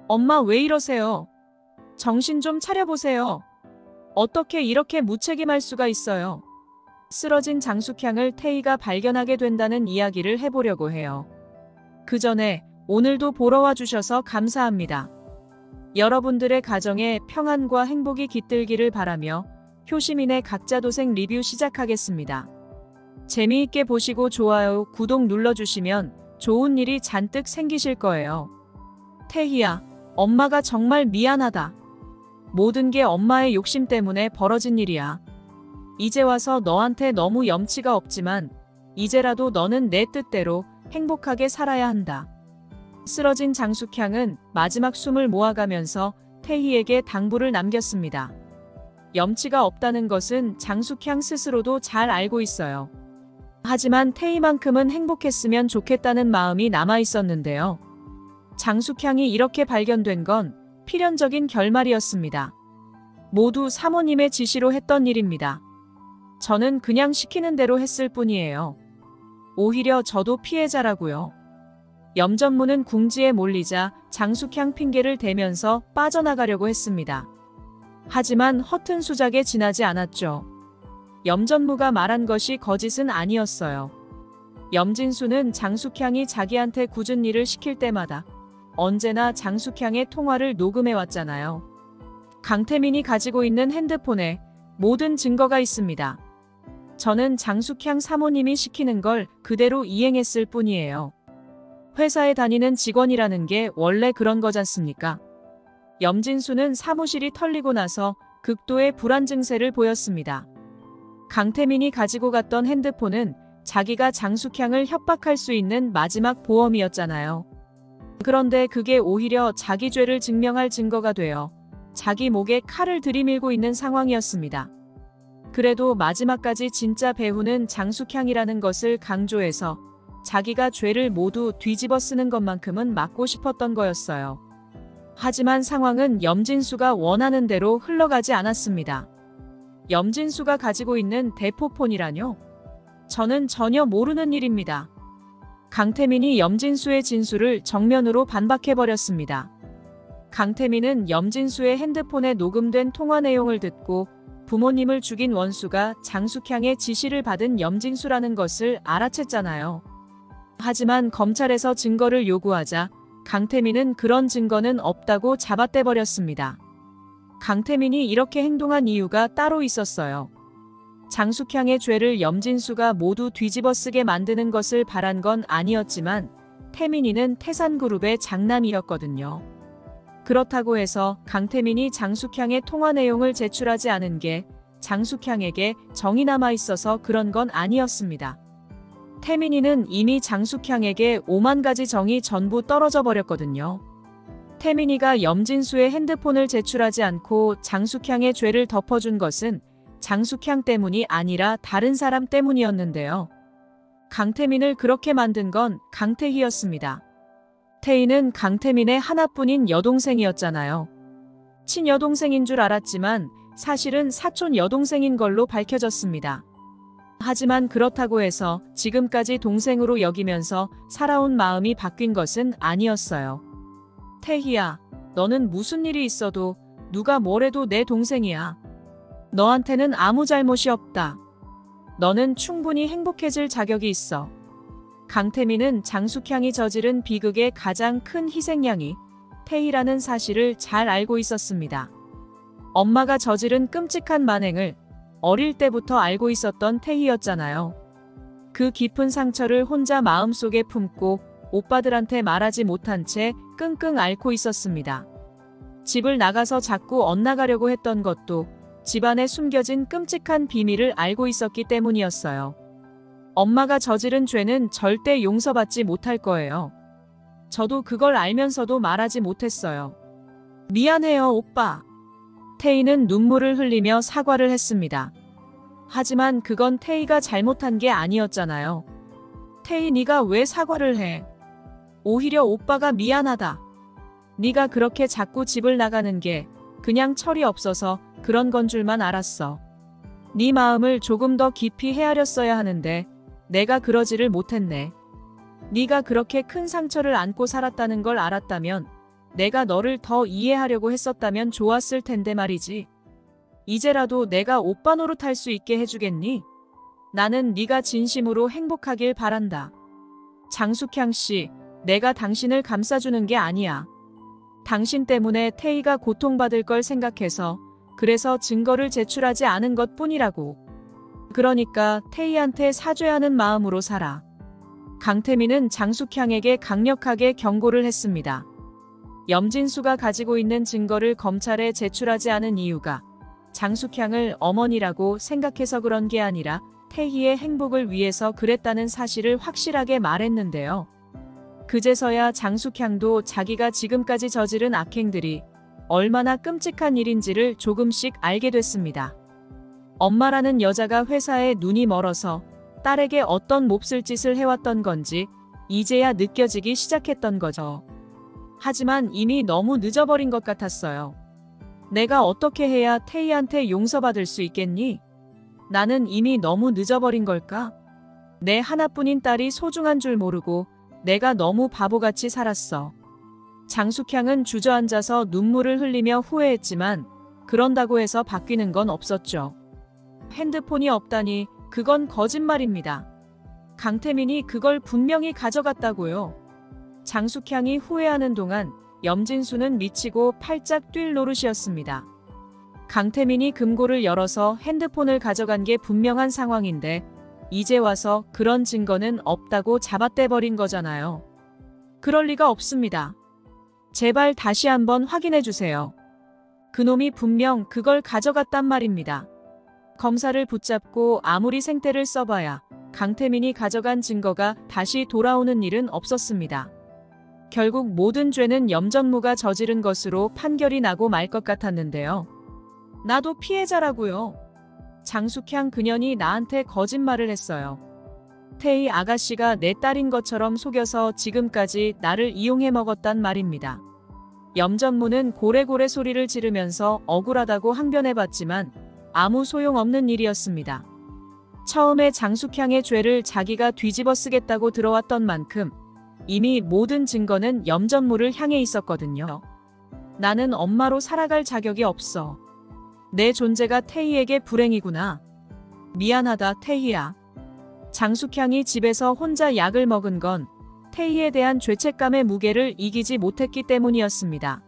엄마 왜 이러세요? 정신 좀 차려보세요. 어떻게 이렇게 무책임할 수가 있어요? 쓰러진 장숙향을 태희가 발견하게 된다는 이야기를 해보려고 해요. 그 전에 오늘도 보러 와주셔서 감사합니다. 여러분들의 가정에 평안과 행복이 깃들기를 바라며 효시민의 각자도생 리뷰 시작하겠습니다. 재미있게 보시고 좋아요, 구독 눌러주시면 좋은 일이 잔뜩 생기실 거예요. 태희야, 엄마가 정말 미안하다. 모든 게 엄마의 욕심 때문에 벌어진 일이야. 이제 와서 너한테 너무 염치가 없지만 이제라도 너는 내 뜻대로 행복하게 살아야 한다. 쓰러진 장숙향은 마지막 숨을 모아가면서 태희에게 당부를 남겼습니다. 염치가 없다는 것은 장숙향 스스로도 잘 알고 있어요. 하지만 태희만큼은 행복했으면 좋겠다는 마음이 남아 있었는데요. 장숙향이 이렇게 발견된 건 필연적인 결말이었습니다. 모두 사모님의 지시로 했던 일입니다. 저는 그냥 시키는 대로 했을 뿐이에요. 오히려 저도 피해자라고요. 염전무는 궁지에 몰리자 장숙향 핑계를 대면서 빠져나가려고 했습니다. 하지만 허튼 수작에 지나지 않았죠. 염전무가 말한 것이 거짓은 아니었어요. 염진수는 장숙향이 자기한테 굳은 일을 시킬 때마다 언제나 장숙향의 통화를 녹음해왔잖아요. 강태민이 가지고 있는 핸드폰에 모든 증거가 있습니다. 저는 장숙향 사모님이 시키는 걸 그대로 이행했을 뿐이에요. 회사에 다니는 직원이라는 게 원래 그런 거잖습니까? 염진수는 사무실이 털리고 나서 극도의 불안 증세를 보였습니다. 강태민이 가지고 갔던 핸드폰은 자기가 장숙향을 협박할 수 있는 마지막 보험이었잖아요. 그런데 그게 오히려 자기 죄를 증명할 증거가 되어 자기 목에 칼을 들이밀고 있는 상황이었습니다. 그래도 마지막까지 진짜 배후는 장숙향이라는 것을 강조해서 자기가 죄를 모두 뒤집어 쓰는 것만큼은 막고 싶었던 거였어요. 하지만 상황은 염진수가 원하는 대로 흘러가지 않았습니다. 염진수가 가지고 있는 대포폰이라뇨? 저는 전혀 모르는 일입니다. 강태민이 염진수의 진술을 정면으로 반박해버렸습니다. 강태민은 염진수의 핸드폰에 녹음된 통화 내용을 듣고 부모님을 죽인 원수가 장숙향의 지시를 받은 염진수라는 것을 알아챘잖아요. 하지만 검찰에서 증거를 요구하자 강태민은 그런 증거는 없다고 잡아떼버렸습니다. 강태민이 이렇게 행동한 이유가 따로 있었어요. 장숙향의 죄를 염진수가 모두 뒤집어 쓰게 만드는 것을 바란 건 아니었지만 태민이는 태산그룹의 장남이었거든요. 그렇다고 해서 강태민이 장숙향의 통화 내용을 제출하지 않은 게 장숙향에게 정이 남아 있어서 그런 건 아니었습니다. 태민이는 이미 장숙향에게 5만 가지 정이 전부 떨어져 버렸거든요. 태민이가 염진수의 핸드폰을 제출하지 않고 장숙향의 죄를 덮어준 것은 장숙향 때문이 아니라 다른 사람 때문이었는데요. 강태민을 그렇게 만든 건 강태희였습니다. 태희는 강태민의 하나뿐인 여동생이었잖아요. 친여동생인 줄 알았지만 사실은 사촌 여동생인 걸로 밝혀졌습니다. 하지만 그렇다고 해서 지금까지 동생으로 여기면서 살아온 마음이 바뀐 것은 아니었어요. 태희야, 너는 무슨 일이 있어도 누가 뭐래도 내 동생이야. 너한테는 아무 잘못이 없다. 너는 충분히 행복해질 자격이 있어. 강태민은 장숙향이 저지른 비극의 가장 큰 희생양이 태희라는 사실을 잘 알고 있었습니다. 엄마가 저지른 끔찍한 만행을 어릴 때부터 알고 있었던 태희였잖아요. 그 깊은 상처를 혼자 마음속에 품고 오빠들한테 말하지 못한 채 끙끙 앓고 있었습니다. 집을 나가서 자꾸 엇나가려고 했던 것도 집안에 숨겨진 끔찍한 비밀을 알고 있었기 때문이었어요. 엄마가 저지른 죄는 절대 용서받지 못할 거예요. 저도 그걸 알면서도 말하지 못했어요. 미안해요, 오빠. 태희는 눈물을 흘리며 사과를 했습니다. 하지만 그건 태희가 잘못한 게 아니었잖아요. 태희, 네가 왜 사과를 해? 오히려 오빠가 미안하다. 네가 그렇게 자꾸 집을 나가는 게 그냥 철이 없어서 그런 건 줄만 알았어. 네 마음을 조금 더 깊이 헤아렸어야 하는데 내가 그러지를 못했네. 네가 그렇게 큰 상처를 안고 살았다는 걸 알았다면 내가 너를 더 이해하려고 했었다면 좋았을 텐데 말이지. 이제라도 내가 오빠 노릇할 수 있게 해주겠니? 나는 네가 진심으로 행복하길 바란다. 장숙향 씨, 내가 당신을 감싸주는 게 아니야. 당신 때문에 태희가 고통받을 걸 생각해서 그래서 증거를 제출하지 않은 것 뿐이라고. 그러니까 태희한테 사죄하는 마음으로 살아. 강태민은 장숙향에게 강력하게 경고를 했습니다. 염진수가 가지고 있는 증거를 검찰에 제출하지 않은 이유가 장숙향을 어머니라고 생각해서 그런 게 아니라 태희의 행복을 위해서 그랬다는 사실을 확실하게 말했는데요. 그제서야 장숙향도 자기가 지금까지 저지른 악행들이 얼마나 끔찍한 일인지를 조금씩 알게 됐습니다. 엄마라는 여자가 회사에 눈이 멀어서 딸에게 어떤 몹쓸 짓을 해왔던 건지 이제야 느껴지기 시작했던 거죠. 하지만 이미 너무 늦어버린 것 같았어요. 내가 어떻게 해야 태희한테 용서받을 수 있겠니? 나는 이미 너무 늦어버린 걸까? 내 하나뿐인 딸이 소중한 줄 모르고 내가 너무 바보같이 살았어. 장숙향은 주저앉아서 눈물을 흘리며 후회했지만 그런다고 해서 바뀌는 건 없었죠. 핸드폰이 없다니 그건 거짓말입니다. 강태민이 그걸 분명히 가져갔다고요. 장숙향이 후회하는 동안 염진수는 미치고 팔짝 뛸 노릇이었습니다. 강태민이 금고를 열어서 핸드폰을 가져간 게 분명한 상황인데 이제 와서 그런 증거는 없다고 잡아떼버린 거잖아요. 그럴 리가 없습니다. 제발 다시 한번 확인해 주세요. 그놈이 분명 그걸 가져갔단 말입니다. 검사를 붙잡고 아무리 생떼를 써봐야 강태민이 가져간 증거가 다시 돌아오는 일은 없었습니다. 결국 모든 죄는 염전무가 저지른 것으로 판결이 나고 말 것 같았는데요. 나도 피해자라고요. 장숙향 그년이 나한테 거짓말을 했어요. 태희 아가씨가 내 딸인 것처럼 속여서 지금까지 나를 이용해 먹었단 말입니다. 염전무는 고래고래 소리를 지르면서 억울하다고 항변해봤지만 아무 소용없는 일이었습니다. 처음에 장숙향의 죄를 자기가 뒤집어 쓰겠다고 들어왔던 만큼 이미 모든 증거는 염전무를 향해 있었거든요. 나는 엄마로 살아갈 자격이 없어. 내 존재가 태희에게 불행이구나. 미안하다 태희야. 장숙향이 집에서 혼자 약을 먹은 건 태희에 대한 죄책감의 무게를 이기지 못했기 때문이었습니다.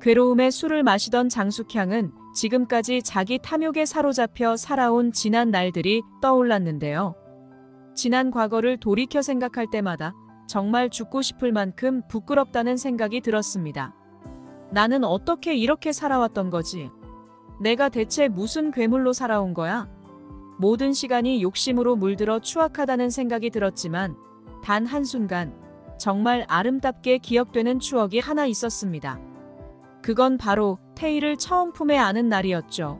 괴로움에 술을 마시던 장숙향은 지금까지 자기 탐욕에 사로잡혀 살아온 지난 날들이 떠올랐는데요. 지난 과거를 돌이켜 생각할 때마다 정말 죽고 싶을 만큼 부끄럽다는 생각이 들었습니다. 나는 어떻게 이렇게 살아왔던 거지? 내가 대체 무슨 괴물로 살아온 거야? 모든 시간이 욕심으로 물들어 추악하다는 생각이 들었지만 단 한순간 정말 아름답게 기억되는 추억이 하나 있었습니다. 그건 바로 태희를 처음 품에 안은 날이었죠.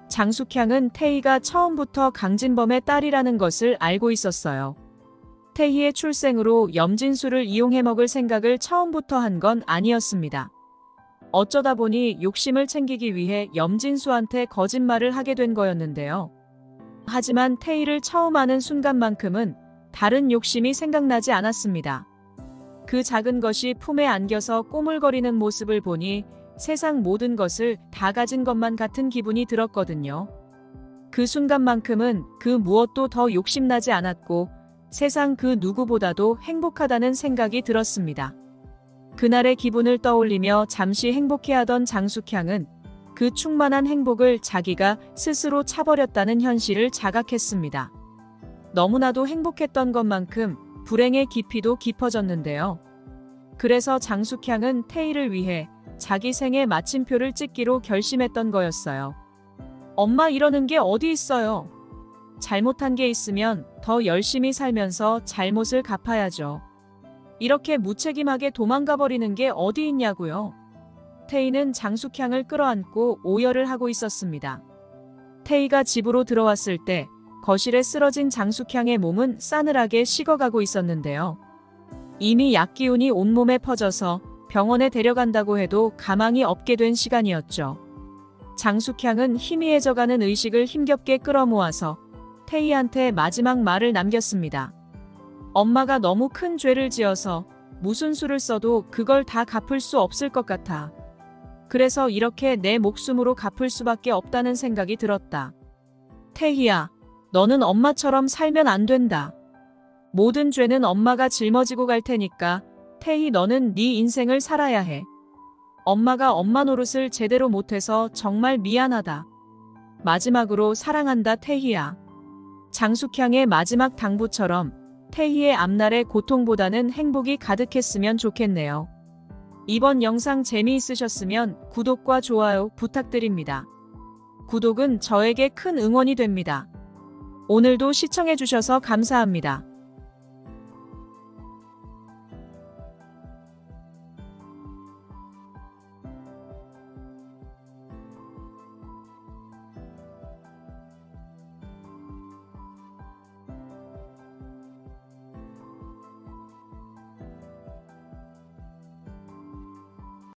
장숙향은 태희가 처음부터 강진범의 딸이라는 것을 알고 있었어요. 태희의 출생으로 염진수를 이용해 먹을 생각을 처음부터 한 건 아니었습니다. 어쩌다 보니 욕심을 챙기기 위해 염진수한테 거짓말을 하게 된 거였는데요. 하지만 태희를 처음 아는 순간만큼은 다른 욕심이 생각나지 않았습니다. 그 작은 것이 품에 안겨서 꼬물거리는 모습을 보니 세상 모든 것을 다 가진 것만 같은 기분이 들었거든요. 그 순간만큼은 그 무엇도 더 욕심나지 않았고 세상 그 누구보다도 행복하다는 생각이 들었습니다. 그날의 기분을 떠올리며 잠시 행복해하던 장숙향은 그 충만한 행복을 자기가 스스로 차버렸다는 현실을 자각했습니다. 너무나도 행복했던 것만큼 불행의 깊이도 깊어졌는데요. 그래서 장숙향은 태희를 위해 자기 생애 마침표를 찍기로 결심했던 거였어요. 엄마 이러는 게 어디 있어요. 잘못한 게 있으면 더 열심히 살면서 잘못을 갚아야죠. 이렇게 무책임하게 도망가 버리는 게 어디 있냐고요. 태희는 장숙향을 끌어안고 오열을 하고 있었습니다. 태희가 집으로 들어왔을 때 거실에 쓰러진 장숙향의 몸은 싸늘하게 식어가고 있었는데요. 이미 약기운이 온몸에 퍼져서 병원에 데려간다고 해도 가망이 없게 된 시간이었죠. 장숙향은 희미해져가는 의식을 힘겹게 끌어모아서 태희한테 마지막 말을 남겼습니다. 엄마가 너무 큰 죄를 지어서 무슨 수를 써도 그걸 다 갚을 수 없을 것 같아. 그래서 이렇게 내 목숨으로 갚을 수밖에 없다는 생각이 들었다. 태희야, 너는 엄마처럼 살면 안 된다. 모든 죄는 엄마가 짊어지고 갈 테니까 태희 너는 네 인생을 살아야 해. 엄마가 엄마 노릇을 제대로 못해서 정말 미안하다. 마지막으로 사랑한다 태희야. 장숙향의 마지막 당부처럼 태희의 앞날의 고통보다는 행복이 가득했으면 좋겠네요. 이번 영상 재미있으셨으면 구독과 좋아요 부탁드립니다. 구독은 저에게 큰 응원이 됩니다. 오늘도 시청해주셔서 감사합니다.